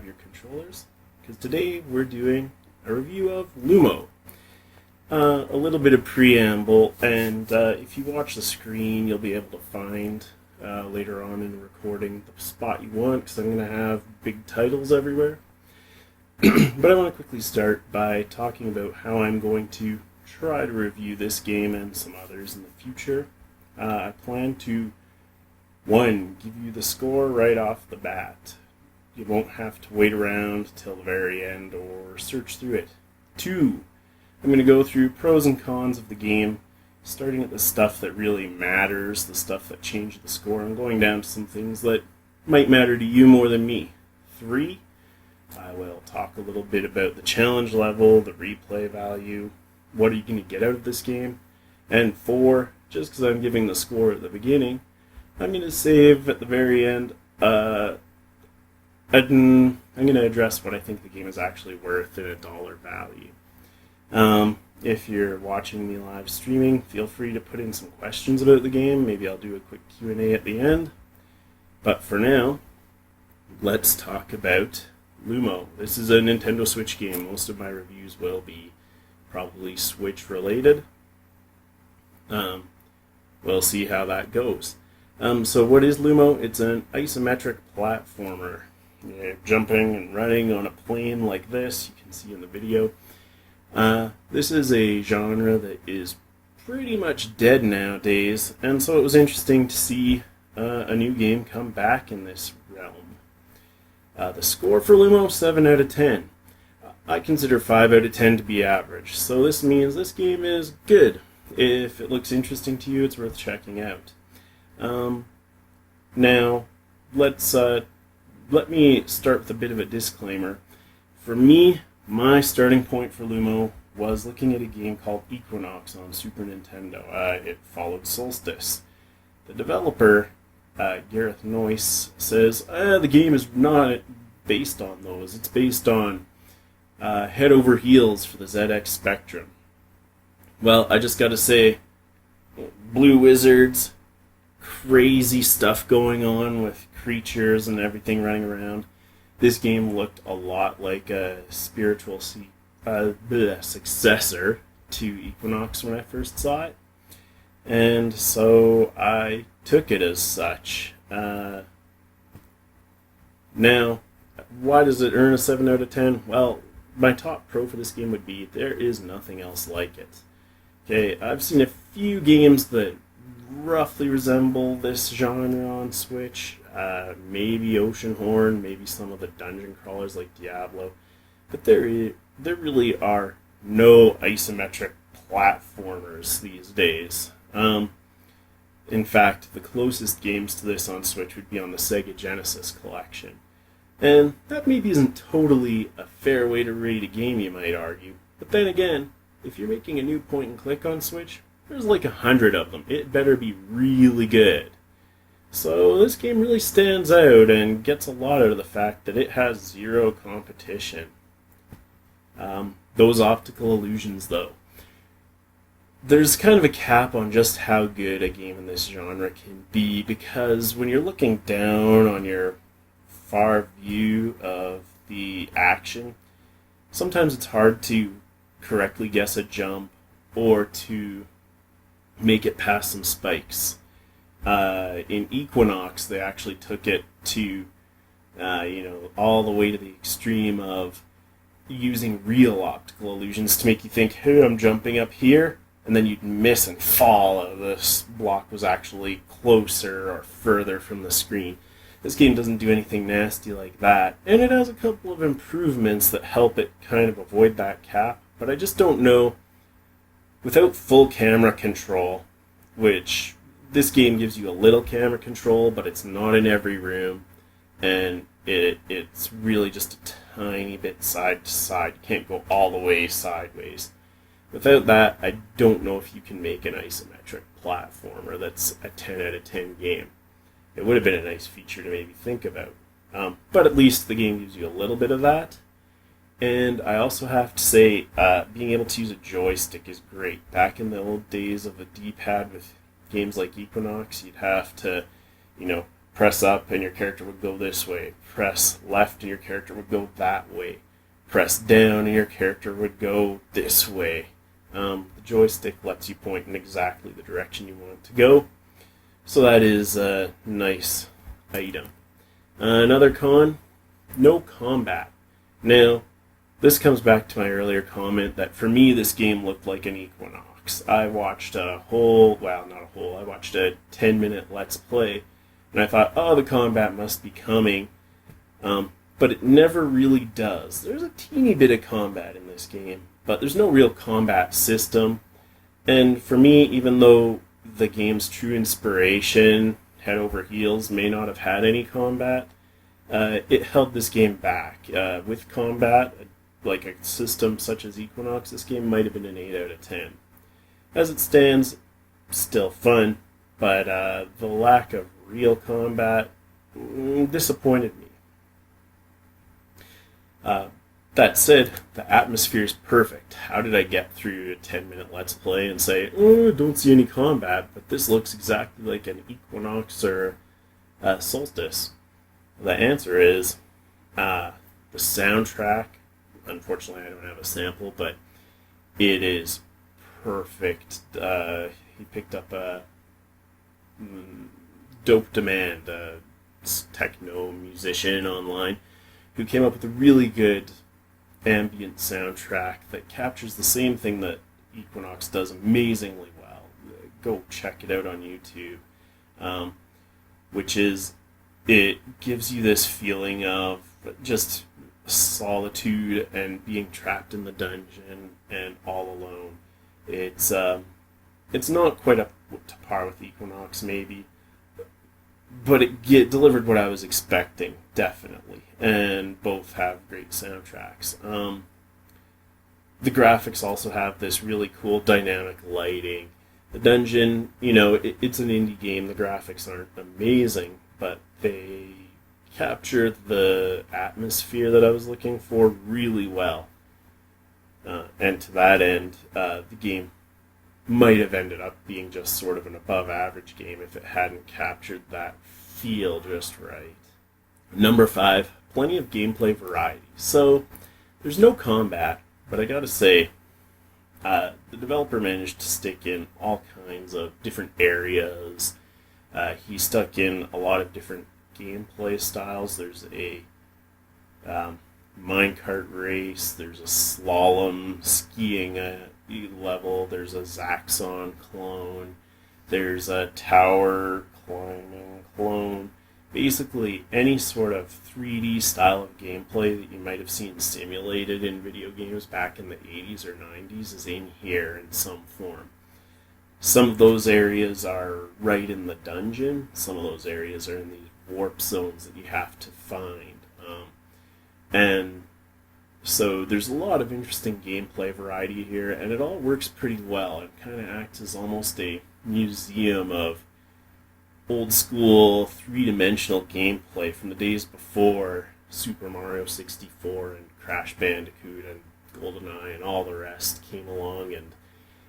your controllers, because today we're doing a review of Lumo. A little bit of preamble, and if you watch the screen, you'll be able to find later on in the recording the spot you want, because I'm going to have big titles everywhere. But I want to quickly start by talking about how I'm going to try to review this game and some others in the future. I plan to, 1, give you the score right off the bat. You won't have to wait around till the very end or search through it. 2, I'm going to go through pros and cons of the game, starting at the stuff that really matters, the stuff that changed the score, and going down to some things that might matter to you more than me. 3, I will talk a little bit about the challenge level, the replay value, what are you going to get out of this game. And 4, just because I'm giving the score at the beginning, I'm going to save at the very end. I'm going to address what I think the game is actually worth in a dollar value. If you're watching me live streaming, feel free to put in some questions about the game. Maybe I'll do a quick Q&A at the end. But for now, let's talk about Lumo. This is a Nintendo Switch game. Most of my reviews will be probably Switch related. We'll see how that goes. So what is Lumo? It's an isometric platformer. You're jumping and running on a plane like this, you can see in the video. This is a genre that is pretty much dead nowadays, and so it was interesting to see a new game come back in this realm. The score for Lumo, 7 out of 10. I consider 5 out of 10 to be average, so this means this game is good. If it looks interesting to you, it's worth checking out. Now, let me start with a bit of a disclaimer. For me, my starting point for Lumo was looking at a game called Equinox on Super Nintendo. It followed Solstice. The developer, Gareth Noyce, says the game is not based on those. It's based on head over heels for the ZX Spectrum. Well, I just gotta say, blue wizards, crazy stuff going on with creatures and everything running around. This game looked a lot like a spiritual successor to Equinox when I first saw it, and so I took it as such. Now, why does it earn a 7 out of 10? Well, my top pro for this game would be there is nothing else like it. Okay, I've seen a few games that roughly resemble this genre on Switch. Maybe Oceanhorn, maybe some of the dungeon crawlers like Diablo, but there really are no isometric platformers these days. In fact, the closest games to this on Switch would be on the Sega Genesis collection. And that maybe isn't totally a fair way to rate a game, you might argue. But then again, if you're making a new point and click on Switch, there's like 100 of them. It better be really good. So this game really stands out and gets a lot out of the fact that it has zero competition. Those optical illusions, though. There's kind of a cap on just how good a game in this genre can be, because when you're looking down on your far view of the action, sometimes it's hard to correctly guess a jump or to make it past some spikes. In Equinox, they actually took it to, all the way to the extreme of using real optical illusions to make you think, hey, I'm jumping up here, and then you'd miss and fall. This block was actually closer or further from the screen. This game doesn't do anything nasty like that, and it has a couple of improvements that help it kind of avoid that cap, but I just don't know, without full camera control, which this game gives you a little camera control, but it's not in every room, and it's really just a tiny bit side to side. You can't go all the way sideways. Without that, I don't know if you can make an isometric platformer that's a 10 out of 10 game. It would have been a nice feature to maybe think about. But at least the game gives you a little bit of that. And I also have to say, being able to use a joystick is great. Back in the old days of a D-pad with games like Equinox, you'd have to, Press up and your character would go this way. Press left and your character would go that way. Press down and your character would go this way. The joystick lets you point in exactly the direction you want it to go. So that is a nice item. Another con, no combat. Now, this comes back to my earlier comment that for me this game looked like an Equinox. I watched I watched a 10-minute Let's Play, and I thought, oh, the combat must be coming. But it never really does. There's a teeny bit of combat in this game, but there's no real combat system. And for me, even though the game's true inspiration, Head Over Heels, may not have had any combat, it held this game back. With combat, like a system such as Equinox, this game might have been an 8 out of 10. As it stands, still fun, but the lack of real combat disappointed me. That said, the atmosphere is perfect. How did I get through a 10-minute Let's Play and say, oh, I don't see any combat, but this looks exactly like an Equinox or Solstice? The answer is the soundtrack. Unfortunately, I don't have a sample, but it is perfect. He picked up a Dope Demand, a techno musician online, who came up with a really good ambient soundtrack that captures the same thing that Equinox does amazingly well. Go check it out on YouTube. Which is, it gives you this feeling of just solitude and being trapped in the dungeon and all alone. It's not quite up to par with Equinox, maybe, but it delivered what I was expecting, definitely. And both have great soundtracks. The graphics also have this really cool dynamic lighting. The dungeon, it's an indie game. The graphics aren't amazing, but they capture the atmosphere that I was looking for really well. And to that end, the game might have ended up being just sort of an above-average game if it hadn't captured that feel just right. Number 5, plenty of gameplay variety. So, there's no combat, but I gotta say, the developer managed to stick in all kinds of different areas. He stuck in a lot of different gameplay styles. There's a minecart race, there's a slalom skiing level, there's a Zaxxon clone, there's a tower climbing clone. Basically, any sort of 3D style of gameplay that you might have seen simulated in video games back in the 80s or 90s is in here in some form. Some of those areas are right in the dungeon. Some of those areas are in these warp zones that you have to find. And so there's a lot of interesting gameplay variety here, and it all works pretty well. It kind of acts as almost a museum of old school three-dimensional gameplay from the days before Super Mario 64 and Crash Bandicoot and GoldenEye and all the rest came along and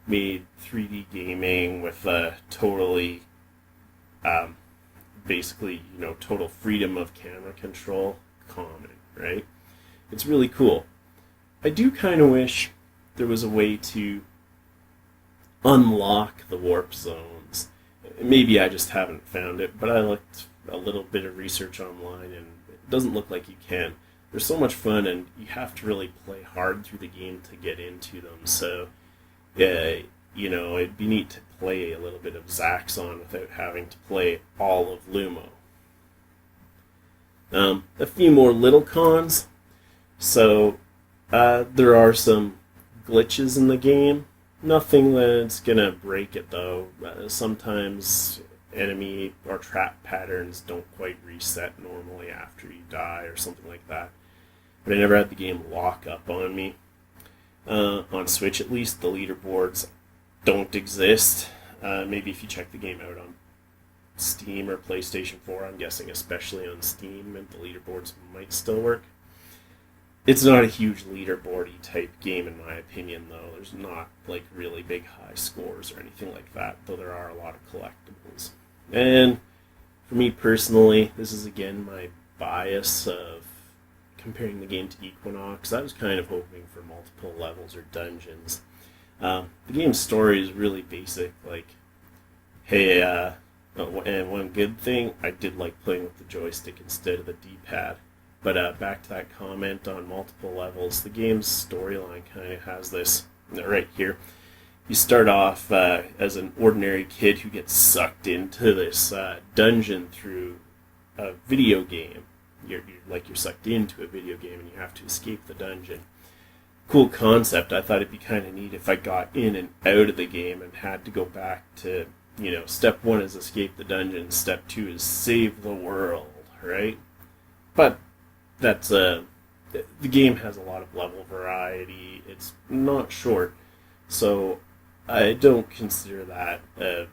made 3D gaming with a totally, basically, total freedom of camera control common, right? It's really cool. I do kind of wish there was a way to unlock the warp zones. Maybe I just haven't found it, but I looked a little bit of research online and it doesn't look like you can. They're so much fun and you have to really play hard through the game to get into them, so it'd be neat to play a little bit of Zaxxon without having to play all of Lumo. A few more little cons. So, there are some glitches in the game. Nothing that's gonna break it, though. Sometimes enemy or trap patterns don't quite reset normally after you die or something like that. But I never had the game lock up on me. On Switch, at least, the leaderboards don't exist. Maybe if you check the game out on Steam or PlayStation 4, I'm guessing especially on Steam, and the leaderboards might still work. It's not a huge leaderboardy type game in my opinion, though. There's not like really big high scores or anything like that, though there are a lot of collectibles. And For me personally, this is again my bias of comparing the game to Equinox. I was kind of hoping for multiple levels or dungeons. The game's story is really basic, like, hey, and one good thing, I did like playing with the joystick instead of the D-pad. But back to that comment on multiple levels, the game's storyline kind of has this right here. You start off as an ordinary kid who gets sucked into this dungeon through a video game. You're sucked into a video game and you have to escape the dungeon. Cool concept. I thought it'd be kind of neat if I got in and out of the game and had to go back to, step 1 is escape the dungeon, step 2 is save the world, right? But that's the game has a lot of level variety. It's not short, so I don't consider that a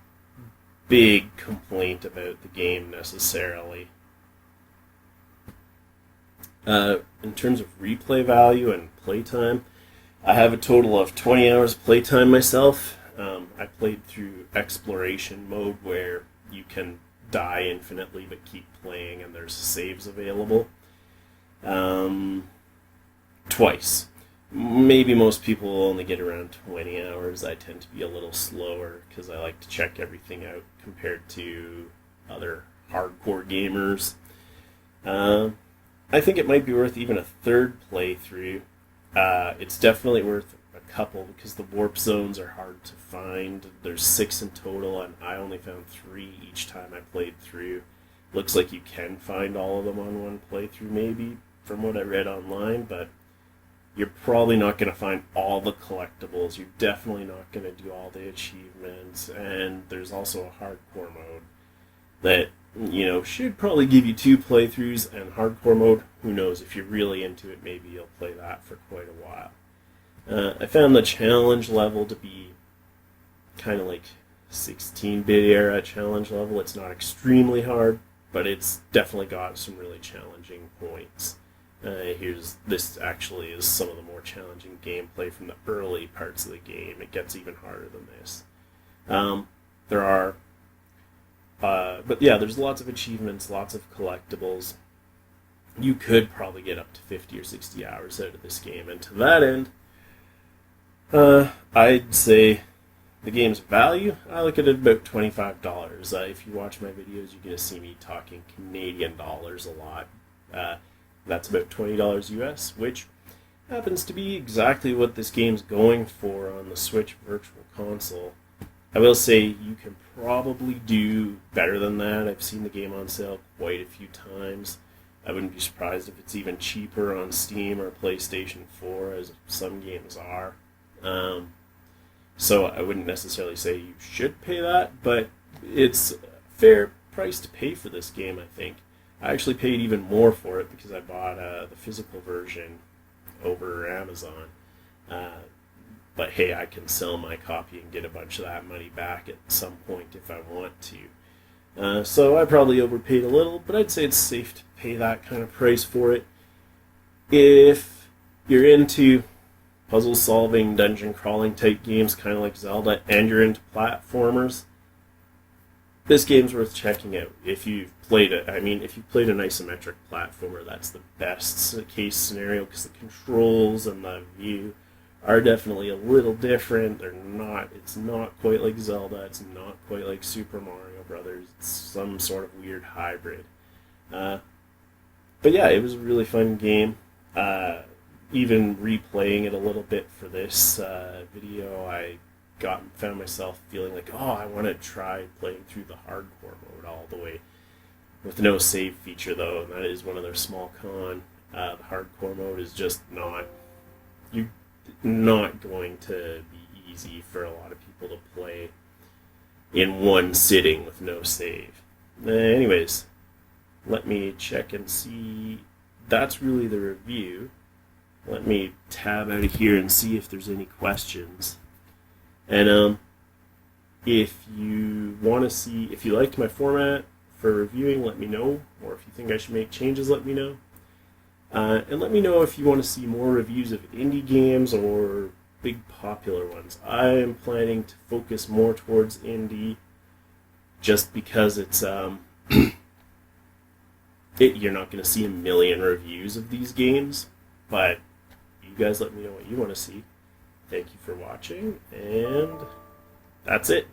big complaint about the game necessarily. In terms of replay value and playtime, I have a total of 20 hours playtime myself. I played through exploration mode where you can die infinitely but keep playing and there's saves available. Twice. Maybe most people will only get around 20 hours. I tend to be a little slower because I like to check everything out compared to other hardcore gamers. I think it might be worth even a third playthrough. It's definitely worth a couple because the warp zones are hard to find. There's 6 in total and I only found 3 each time I played through. Looks like you can find all of them on one playthrough maybe from what I read online, but you're probably not going to find all the collectibles. You're definitely not going to do all the achievements, and there's also a hardcore mode that, should probably give you 2 playthroughs, and hardcore mode, who knows, if you're really into it, maybe you'll play that for quite a while. I found the challenge level to be kind of like 16-bit era challenge level. It's not extremely hard, but it's definitely got some really challenging points. This actually is some of the more challenging gameplay from the early parts of the game. It gets even harder than this. There's lots of achievements, lots of collectibles. You could probably get up to 50 or 60 hours out of this game, and to that end, I'd say the game's value, I look at it about $25. If you watch my videos, you're going to see me talking Canadian dollars a lot. That's about $20 US, which happens to be exactly what this game's going for on the Switch Virtual Console. I will say you can probably do better than that. I've seen the game on sale quite a few times. I wouldn't be surprised if it's even cheaper on Steam or PlayStation 4, as some games are. So I wouldn't necessarily say you should pay that, but it's a fair price to pay for this game, I think. I actually paid even more for it because I bought the physical version over Amazon. But hey, I can sell my copy and get a bunch of that money back at some point if I want to. So I probably overpaid a little, but I'd say it's safe to pay that kind of price for it. If you're into puzzle solving, dungeon crawling type games, kind of like Zelda, and you're into platformers, this game's worth checking out. If you've played an isometric platformer, that's the best case scenario because the controls and the view are definitely a little different. It's not quite like Zelda, it's not quite like Super Mario Brothers, it's some sort of weird hybrid. But yeah, it was a really fun game. Even replaying it a little bit for this video, I found myself feeling like, I want to try playing through the hardcore mode all the way. With no save feature though, and that is one of their small con. The hardcore mode is just not going to be easy for a lot of people to play in one sitting with no save. Anyways, let me check and see. That's really the review. Let me tab out of here and see if there's any questions. And if you liked my format for reviewing, let me know. Or if you think I should make changes, let me know. And let me know if you want to see more reviews of indie games or big popular ones. I am planning to focus more towards indie just because it's You're not going to see a million reviews of these games, but you guys let me know what you want to see. Thank you for watching, and that's it.